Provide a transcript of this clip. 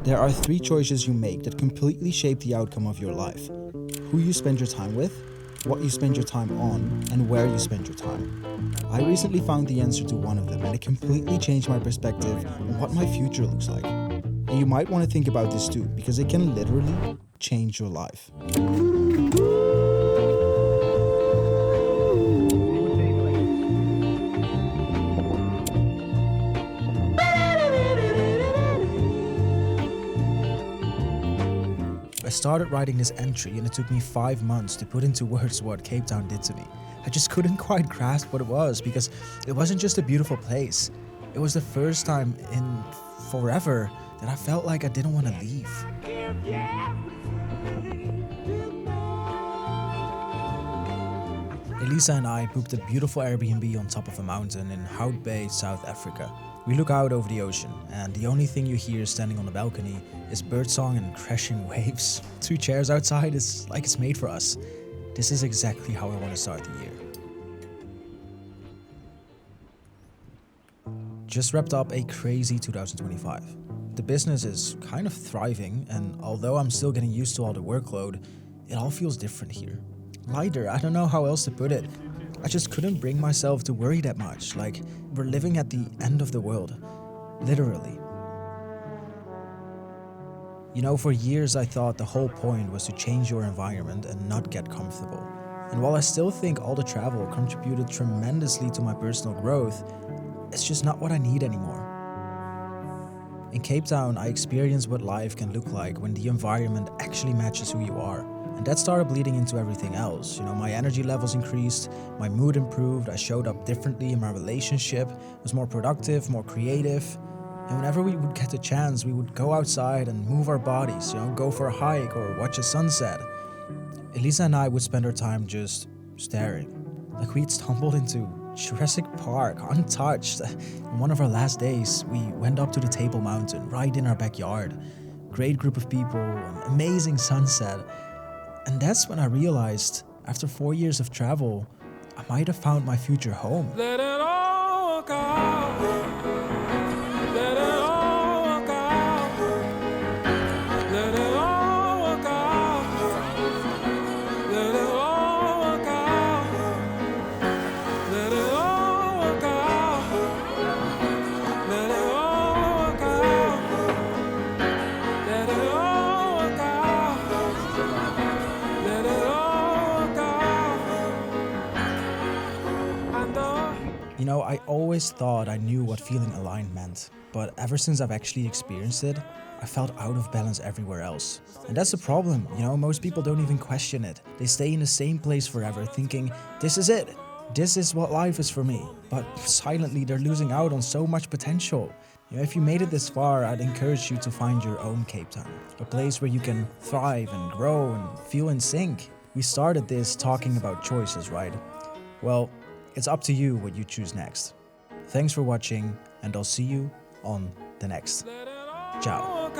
There are 3 choices you make that completely shape the outcome of your life. Who you spend your time with, what you spend your time on, and where you spend your time. I recently found the answer to one of them, and it completely changed my perspective on what my future looks like. And you might want to think about this too, because it can literally change your life. I started writing this entry and it took me 5 months to put into words what Cape Town did to me. I just couldn't quite grasp what it was, because it wasn't just a beautiful place. It was the first time in forever that I felt like I didn't want to leave. Elisa and I booked a beautiful Airbnb on top of a mountain in Hout Bay, South Africa. We look out over the ocean, and the only thing you hear standing on the balcony is birdsong and crashing waves. 2 chairs outside is like it's made for us. This is exactly how I want to start the year. Just wrapped up a crazy 2025. The business is kind of thriving, and although I'm still getting used to all the workload, it all feels different here. Lighter, I don't know how else to put it. I just couldn't bring myself to worry that much, like we're living at the end of the world. Literally. You know, for years I thought the whole point was to change your environment and not get comfortable. And while I still think all the travel contributed tremendously to my personal growth, it's just not what I need anymore. In Cape Town, I experienced what life can look like when the environment actually matches who you are. And that started bleeding into everything else. You know, my energy levels increased, my mood improved, I showed up differently in my relationship, was more productive, more creative. And whenever we would get a chance, we would go outside and move our bodies, go for a hike or watch a sunset. Elisa and I would spend our time just staring. Like we'd stumbled into Jurassic Park, untouched. On one of our last days, we went up to the Table Mountain, right in our backyard. Great group of people, an amazing sunset. And that's when I realized, after 4 years of travel, I might have found my future home. Let it all work out. Let it all work out. Let it all work out. Let it all work out. Let it all work out. Let it all work out. Let it all work out. Let it all work out. You know, I always thought I knew what feeling aligned meant, but ever since I've actually experienced it, I felt out of balance everywhere else. And that's the problem, most people don't even question it. They stay in the same place forever thinking, this is it. This is what life is for me. But silently, they're losing out on so much potential. If you made it this far, I'd encourage you to find your own Cape Town, a place where you can thrive and grow and feel in sync. We started this talking about choices, right? Well, it's up to you what you choose next. Thanks for watching, and I'll see you on the next. Ciao.